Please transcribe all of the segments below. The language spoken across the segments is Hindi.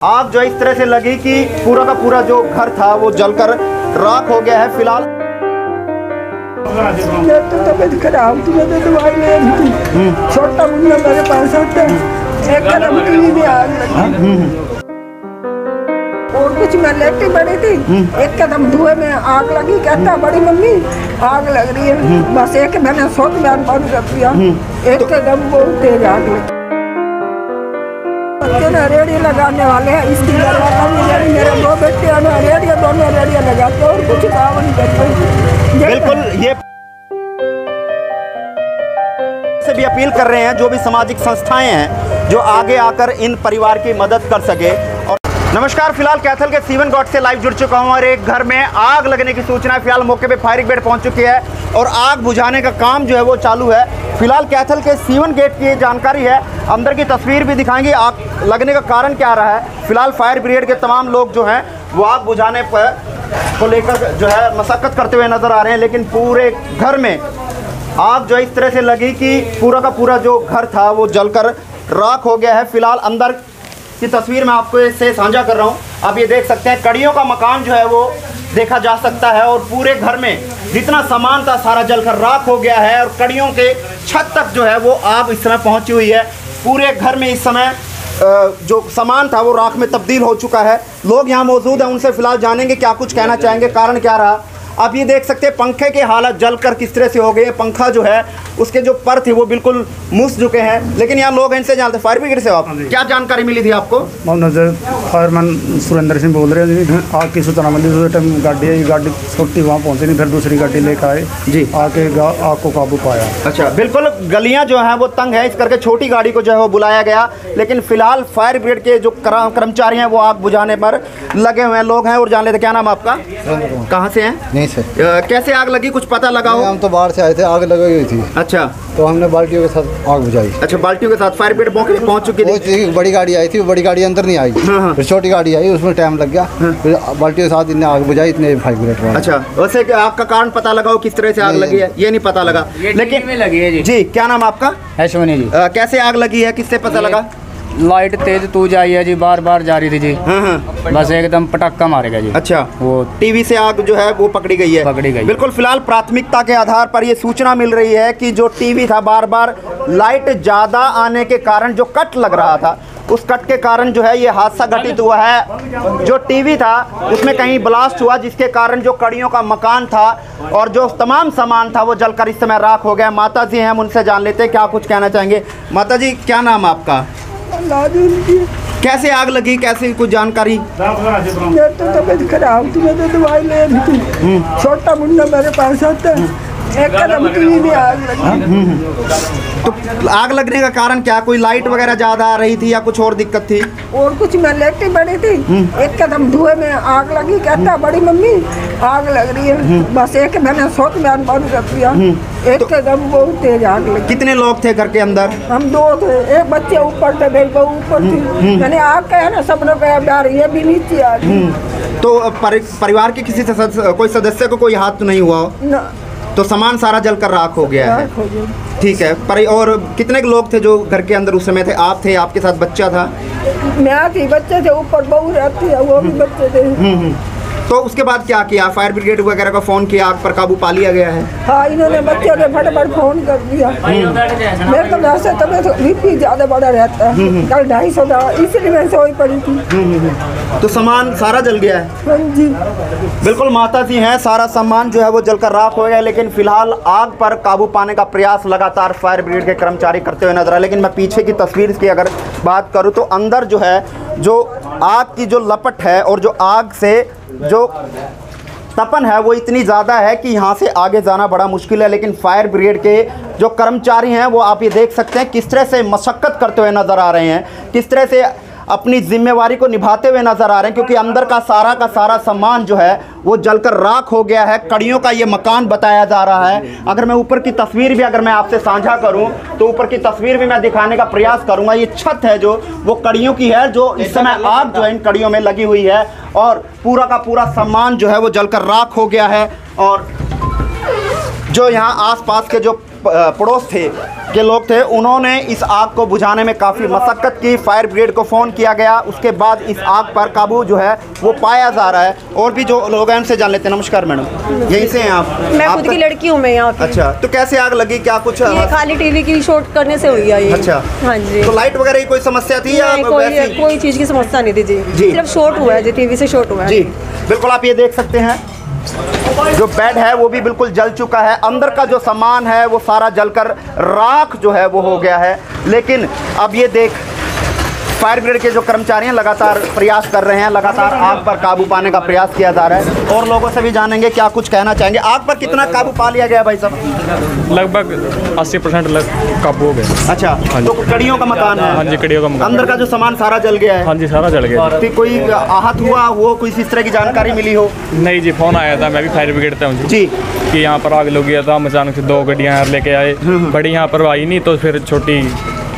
आग जो इस तरह से लगी कि पूरा का पूरा जो घर था वो जलकर राख हो गया है। फिलहाल तो तबीयत खराब थी, मैं तो दवाई ले रही थी। छोटा मुन्ना मेरे पास आता है, एक कदम टीवी में आग लगी और कुछ मैं लेटी पड़ी थी, एक कदम धुएं में आग लगी। कहता बड़ी मम्मी आग लग रही है, बस एक मैंने सोच बयान बंद कर दिया, एक कदम बहुत तेज आग लगी। बच्चे ने रेडियो लगाने वाले हैं, इसकी घर वाला भी रेडी, मेरे दो बेटे रेडियो, दोनों रेडियो लगाते और कुछ काम नहीं करते। बिल्कुल ये से भी अपील कर रहे हैं जो भी सामाजिक संस्थाएं हैं जो आगे आकर इन परिवार की मदद कर सके। और नमस्कार, फिलहाल कैथल के सीवन गॉड से लाइव जुड़ चुका हूं और एक घर में आग लगने की सूचना है। फिलहाल मौके पे फायर ब्रिगेड पहुंच चुकी है और आग बुझाने का काम जो है वो चालू है। फिलहाल कैथल के सीवन गेट की ये जानकारी है, अंदर की तस्वीर भी दिखाएंगे आग लगने का कारण क्या रहा है। फिलहाल फायर ब्रिगेड के तमाम लोग जो हैं वो आग बुझाने पर को लेकर जो है मशक्कत करते हुए नजर आ रहे हैं, लेकिन पूरे घर में आग जो इस तरह से लगी कि पूरा का पूरा जो घर था वो जलकर राख हो गया है। फिलहाल अंदर की तस्वीर मैं आपको इससे साझा कर रहा हूँ। आप ये देख सकते हैं कड़ियों का मकान जो है वो देखा जा सकता है और पूरे घर में जितना सामान था सारा जलकर राख हो गया है और कड़ियों के छत तक जो है वो आग इस समय पहुँची हुई है। पूरे घर में इस समय जो सामान था वो राख में तब्दील हो चुका है। लोग यहाँ मौजूद हैं, उनसे फिलहाल जानेंगे क्या कुछ कहना चाहेंगे, कारण क्या रहा। आप ये देख सकते हैं पंखे के हालत जलकर किस तरह से हो गए। पंखा जो है उसके जो पर थे वो बिल्कुल मुस चुके हैं, लेकिन यहाँ लोग इनसे जानते हैं। फायर ब्रिगेड से आप क्या जानकारी मिली थी आपको? नजर फायरमैन सुरेंद्र सिंह बोल रहे हैं जी। आग की सूचना मिली, उस टाइम गाड़ी आई, गाड़ी छोटी वहाँ पहुँची नहीं, फिर दूसरी गाड़ी लेकर आए जी, आके आग को काबू पाया। अच्छा, बिल्कुल गलियाँ जो हैं वो तंग है, इस करके छोटी गाड़ी को जो है वो बुलाया गया, लेकिन फिलहाल फायर ब्रिगेड के जो कर्मचारी हैं वो आग बुझाने पर लगे हुए हैं। लोग हैं और जान लेते। क्या नाम आपका, कहाँ से हैं? से कैसे आग लगी, कुछ पता लगा हो? हम तो बाहर से आए थे, आग लगी हुई थी। अच्छा, तो हमने बाल्टियों के साथ आग बुझाई। अच्छा, बाल्टियों के साथ फायर ब्रिगेड मौके पे पहुंच चुकी थी। बड़ी गाड़ी आई थी, बड़ी गाड़ी अंदर नहीं आई। फिर छोटी गाड़ी आई, उसमें टाइम लग गया। फिर बाल्टियों के साथ इन्हें आग बुझाई, इतने फायर ब्रिगेड। अच्छा, वैसे आग का कारण पता लगा हो किस तरह से आग लगी है? ये नहीं पता लगा, लेकिन लगी है जी। क्या नाम आपका? अश्विनी जी। कैसे आग लगी है, किससे पता लगा? लाइट तेज तू जाई है जी, बार बार जा रही थी जी। बस एकदम पटाखा मारेगा जी। अच्छा, वो टीवी से आग जो है वो पकड़ी गई है? पकड़ी गई। बिल्कुल, फिलहाल प्राथमिकता के आधार पर ये सूचना मिल रही है कि जो टीवी था बार बार लाइट ज़्यादा आने के कारण जो कट लग रहा था, उस कट के कारण जो है ये हादसा घटित हुआ है। जो टीवी था उसमें कहीं ब्लास्ट हुआ, जिसके कारण जो कड़ियों का मकान था और जो तमाम सामान था वो जलकर इस समय राख हो गया। माता जी हैं, हम उनसे जान लेते हैं क्या कुछ कहना चाहेंगे। माता जी, क्या नाम आपका? कैसे आग लगी, कैसे कुछ जानकारी? मेरी तो तबीयत खराब थी, मैं तो दवाई ले रही थी। छोटा मुन्ना मेरे पास आता है, एक कदम टीवी में आग लगी। तो आग लगने का कारण क्या, कोई लाइट वगैरह ज्यादा आ रही थी या कुछ और दिक्कत थी? और कुछ मैं लेटी पड़ी थी, एक कदम धुएं में आग लगी। कहता बड़ी मम्मी आग लग रही है, बस एक मैंने सोच बयान बंद कर दिया, एक कदम बहुत तेज आग लगी। कितने लोग थे घर के अंदर? हम दो थे, एक बच्चे ऊपर थे, मेरी बहू ऊपर थी। मैंने आग कहा ना, सब लोग प्यार, ये भी नीचे आ गई। तो परिवार के किसी कोई सदस्य को कोई हाथ तो नहीं हुआ ना, तो सामान सारा जलकर राख हो गया है? ठीक है। पर और कितने लोग थे जो घर के अंदर उस समय थे? आप थे, आपके साथ बच्चा था? मैं थी, बच्चे थे, ऊपर बहू रहती है, वो भी बच्चे थे। तो उसके बाद क्या किया? फायर ब्रिगेड वगैरह का फोन किया, आग पर काबू पा लिया गया है? हाँ, इन्होंने बच्चों ने फटाफट फोन कर दिया। मेरे तो वैसे तबियत बीपी ज्यादा बड़ा रहता है, कल 250 था, इसलिए मैं सोई पड़ी थी। तो सामान सारा जल गया है? हाँ जी। बिल्कुल, माता जी हैं, सारा सामान जो है वो जलकर राख हो गया, लेकिन फिलहाल आग पर काबू पाने का प्रयास लगातार फायर ब्रिगेड के कर्मचारी करते हुए नजर आए। लेकिन मैं पीछे की तस्वीर की अगर बात करूं तो अंदर जो है जो आग की जो लपट है और जो आग से जो तपन है वो इतनी ज़्यादा है कि यहाँ से आगे जाना बड़ा मुश्किल है। लेकिन फायर ब्रिगेड के जो कर्मचारी हैं वो आप ये देख सकते हैं किस तरह से मशक्कत करते हुए नज़र आ रहे हैं, किस तरह से अपनी जिम्मेवारी को निभाते हुए नजर आ रहे हैं, क्योंकि अंदर का सारा सामान जो है वो जलकर राख हो गया है। कड़ियों का ये मकान बताया जा रहा है। अगर मैं ऊपर की तस्वीर भी अगर मैं आपसे साझा करूं तो ऊपर की तस्वीर भी मैं दिखाने का प्रयास करूंगा। ये छत है जो वो कड़ियों की है, जो इस समय आग जो है इन कड़ियों में लगी हुई है और पूरा का पूरा सामान जो है वो जलकर राख हो गया है। और जो यहाँ आसपास के जो पड़ोस थे के लोग थे, उन्होंने इस आग को बुझाने में काफ़ी मशक्क़त की। फायर ब्रिगेड को फ़ोन किया गया, उसके बाद इस आग पर काबू जो है वो पाया जा रहा है। और भी जो लोग हैं उनसे जान लेते हैं। नमस्कार मैडम, यहीं से हैं आप? मैं खुद की लड़की हूँ, मैं यहाँ की। अच्छा, तो कैसे आग लगी, क्या कुछ? ये खाली टीवी की शॉर्ट करने से हुई है ये। अच्छा, हाँ जी। तो लाइट वगैरह की कोई समस्या थी या कोई चीज़ की समस्या नहीं थी जी, सिर्फ शॉर्ट हुआ है जी, टीवी से शॉर्ट हुआ है जी। बिल्कुल, आप ये देख सकते हैं जो बेड है वो भी बिल्कुल जल चुका है, अंदर का जो सामान है वो सारा जलकर राख जो है वो हो गया है। लेकिन अब ये देख, फायर ब्रिगेड के जो कर्मचारी हैं लगातार प्रयास कर रहे हैं, लगातार आग पर काबू पाने का प्रयास किया जा रहा है। और लोगों से भी जानेंगे क्या कुछ कहना चाहेंगे। आग पर कितना काबू पा लिया गया भाई साहब? लगभग 80% काबू हो गया। अच्छा, तो कड़ियों का मकान है? हाँ जी, कड़ियों का मकान। अंदर का जो सामान सारा जल गया है? हाँ जी, सारा जल गया। फिर कोई आहत हुआ, वो कोई इस तरह की जानकारी मिली हो? नहीं जी, फोन आया था, मैं भी फायर ब्रिगेड था जी कि यहाँ पर आग लग गया था। हम अचानक से 2 गाड़ियाँ लेके आए, बड़ी यहाँ पर आई नहीं तो फिर छोटी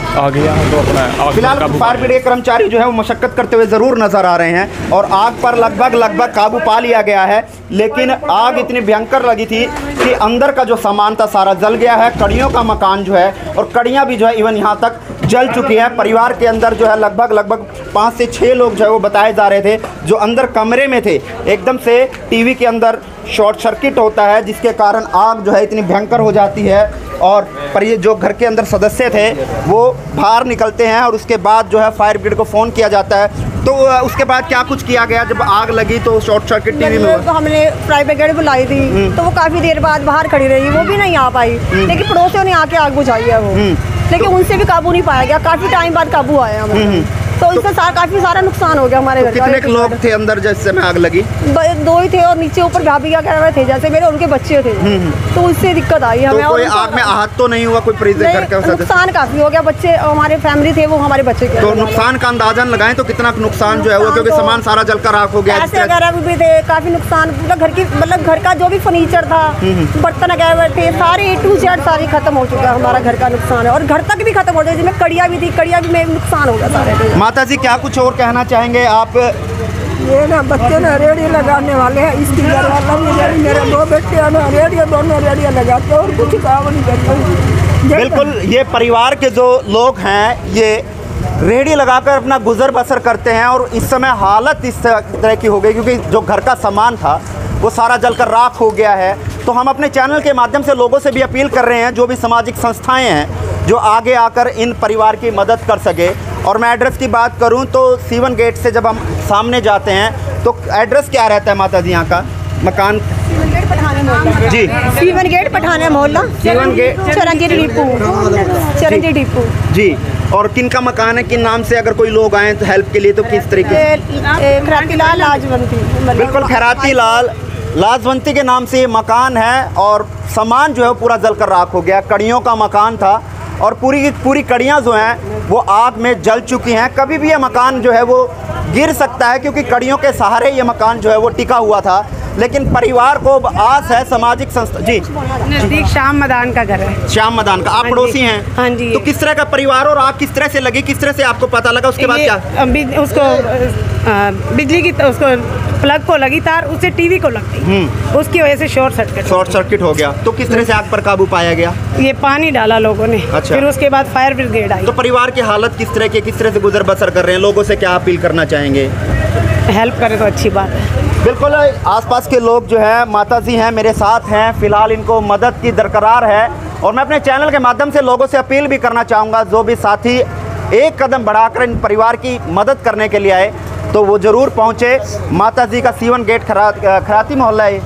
आ गया तो अपना। फिलहाल फायर ब्रिगेड कर्मचारी जो है वो मशक्कत करते हुए ज़रूर नज़र आ रहे हैं और आग पर लगभग काबू पा लिया गया है। लेकिन आग इतनी भयंकर लगी थी कि अंदर का जो सामान था सारा जल गया है। कड़ियों का मकान जो है, और कड़ियाँ भी जो है इवन यहाँ तक जल चुकी है। परिवार के अंदर जो है लगभग 5 से 6 लोग जो है वो बताए जा रहे थे जो अंदर कमरे में थे। एकदम से टीवी के अंदर शॉर्ट सर्किट होता है जिसके कारण आग जो है इतनी भयंकर हो जाती है। और पर ये जो घर के अंदर सदस्य थे वो बाहर निकलते हैं और उसके बाद जो है फायर ब्रिगेड को फ़ोन किया जाता है। तो उसके बाद क्या कुछ किया गया जब आग लगी? तो शॉर्ट सर्किट टीवी में तो हमने फायर ब्रिगेड बुलाई थी, तो वो काफ़ी देर बाद बाहर खड़ी रही, वो भी नहीं आ पाई। लेकिन पड़ोसियों ने आके आग बुझाई है वो, लेकिन उनसे भी काबू नहीं पाया गया। काफ़ी टाइम बाद काबू आया हमें, तो इससे काफ़ी सारा नुकसान हो गया हमारे घर का। कितने लोग थे अंदर जब समय आग लगी? 2 ही थे और नीचे ऊपर भाभी क्या कह रहे थे, जैसे मेरे उनके बच्चे थे, तो उससे दिक्कत आई हमें। तो कोई आग में आहत तो नहीं हुआ? कोई नुकसान काफ़ी हो गया, बच्चे हमारे फैमिली थे वो हमारे बच्चे के। तो नुकसान का अंदाजन लगाएं तो कितना नुकसान जो है वो, क्योंकि सामान सारा जलकर राख हो गया। पैसे वगैरह भी थे, काफ़ी नुकसान। घर की घर का जो भी फर्नीचर था, बर्तन वगैरह थे, सारे A to Z सारी खत्म हो चुका है। हमारा घर का नुकसान है और घर तक भी खत्म हो जाए, जिसमें कड़ियाँ भी थी, कड़ियाँ भी में नुकसान हो गया सारे। माता जी क्या कुछ और कहना चाहेंगे आप? ये ना बच्चे ना रेडियो लगाने वाले हैं, इसकी घर वाला भी, मेरे 2 बेटे हैं ना रेडियो, दोनों रेडियो लगाते और कुछ काम नहीं करते। बिल्कुल, ये परिवार के जो लोग हैं ये रेडियो लगाकर अपना गुजर बसर करते हैं और इस समय हालत इस तरह की हो गई क्योंकि जो घर का सामान था वो सारा जलकर राख हो गया है। तो हम अपने चैनल के माध्यम से लोगों से भी अपील कर रहे हैं, जो भी सामाजिक संस्थाएं हैं जो आगे आकर इन परिवार की मदद कर सके। और मैं एड्रेस की बात करूं तो सीवन गेट से जब हम सामने जाते हैं तो एड्रेस क्या रहता है माता जी यहाँ का? मकान जी, सीवन गेट पठानिया मोहल्ला, सीवन गेट चरंजी डिपो जी। और किन का मकान है, किन नाम से अगर कोई लोग आए तो हेल्प के लिए तो किस तरीके से? खैराती लाल लाजवंती। बिल्कुल, खैराती लाल लाजवंती के नाम से ये मकान है और सामान जो है पूरा जलकर राख हो गया। कड़ियों का मकान था और पूरी कड़ियाँ जो हैं वो आग में जल चुकी हैं। कभी भी ये मकान जो है वो गिर सकता है क्योंकि कड़ियों के सहारे ये मकान जो है वो टिका हुआ था। लेकिन परिवार को आस है, सामाजिक संस्था जी नजदीक श्याम मदान का घर है। श्याम मदान का आप पड़ोसी हैं? हाँ जी। तो किस तरह का परिवार और आग किस तरह से लगी, किस तरह से आपको पता लगा? उसके बाद क्या? उसको बिजली की उसको प्लग को लगी तार, उससे टीवी को लगती, उसकी वजह से शॉर्ट सर्किट हो गया। तो किस तरह से आग पर काबू पाया गया? ये पानी डाला लोगों ने। अच्छा। फिर उसके बाद फायर ब्रिगेड आई। तो परिवार की हालत किस तरह की, किस तरह से गुजर बसर कर रहे हैं? लोगों से क्या अपील करना चाहेंगे? हेल्प करे तो अच्छी बात है। बिल्कुल, आसपास के लोग जो है माता जी हैं मेरे साथ हैं, फिलहाल इनको मदद की दरकार है। और मैं अपने चैनल के माध्यम से लोगों से अपील भी करना चाहूँगा, जो भी साथी एक कदम बढ़ाकर इन परिवार की मदद करने के लिए आए तो वो ज़रूर पहुँचे। माता जी का सीवन गेट खराती मोहल्ला है,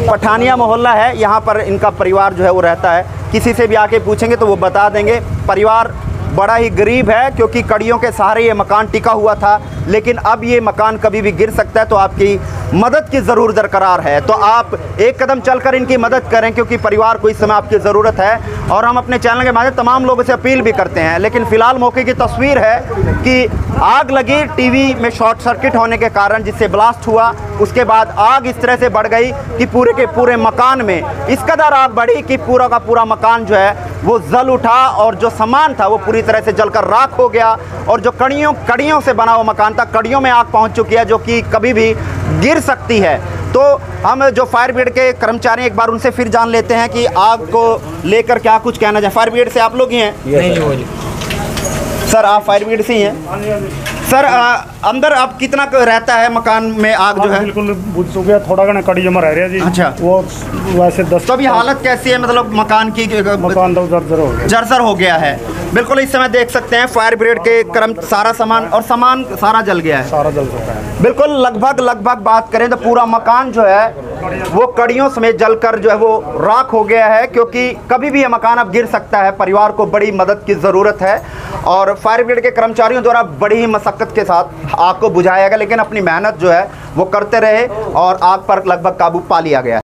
पठानिया मोहल्ला है, यहाँ पर इनका परिवार जो है वो रहता है। किसी से भी आके पूछेंगे तो वो बता देंगे। परिवार बड़ा ही गरीब है क्योंकि कड़ियों के सहारे ये मकान टिका हुआ था, लेकिन अब ये मकान कभी भी गिर सकता है। तो आपकी मदद की ज़रूर दरकार है, तो आप एक कदम चलकर इनकी मदद करें क्योंकि परिवार को इस समय आपकी ज़रूरत है। और हम अपने चैनल के माध्यम तमाम लोगों से अपील भी करते हैं। लेकिन फ़िलहाल मौके की तस्वीर है कि आग लगी टीवी में शॉर्ट सर्किट होने के कारण, जिससे ब्लास्ट हुआ। उसके बाद आग इस तरह से बढ़ गई कि पूरे के पूरे मकान में इस कदर आग बढ़ी कि पूरा का पूरा मकान जो है वो जल उठा और जो सामान था वो पूरी तरह से जलकर राख हो गया। और जो कड़ियों से बना हुआ मकान था, कड़ियों में आग पहुंच चुकी है जो कि कभी भी गिर सकती है। तो हम जो फायर ब्रिगेड के कर्मचारी एक बार उनसे फिर जान लेते हैं कि आग को लेकर क्या कुछ कहना चाहिए। फायर ब्रिगेड से आप लोग ही हैं? सर आप फायर ब्रिगेड से ही हैं? सर अंदर अब कितना रहता है मकान में आग जो है? बिल्कुल बुझ चुके हैं, थोड़ा घना कड़ी जमा रह रहा है जी। अच्छा। वो वैसे 10 तो अभी हालत कैसी है, मतलब मकान की? मकान तो जर्जर हो गया, जर्जर हो गया है। बिल्कुल इस समय देख सकते हैं फायर ब्रिगेड के सारा सामान सारा जल गया है, सारा जल चुका है। बिल्कुल लगभग बात करें तो पूरा मकान जो है वो कड़ियों समेत जलकर जो है वो राख हो गया है, क्योंकि कभी भी ये मकान अब गिर सकता है। परिवार को बड़ी मदद की ज़रूरत है और फायर ब्रिगेड के कर्मचारियों द्वारा बड़ी ही मशक्क़त के साथ आग को बुझाया गया, लेकिन अपनी मेहनत जो है वो करते रहे और आग पर लगभग काबू पा लिया गया।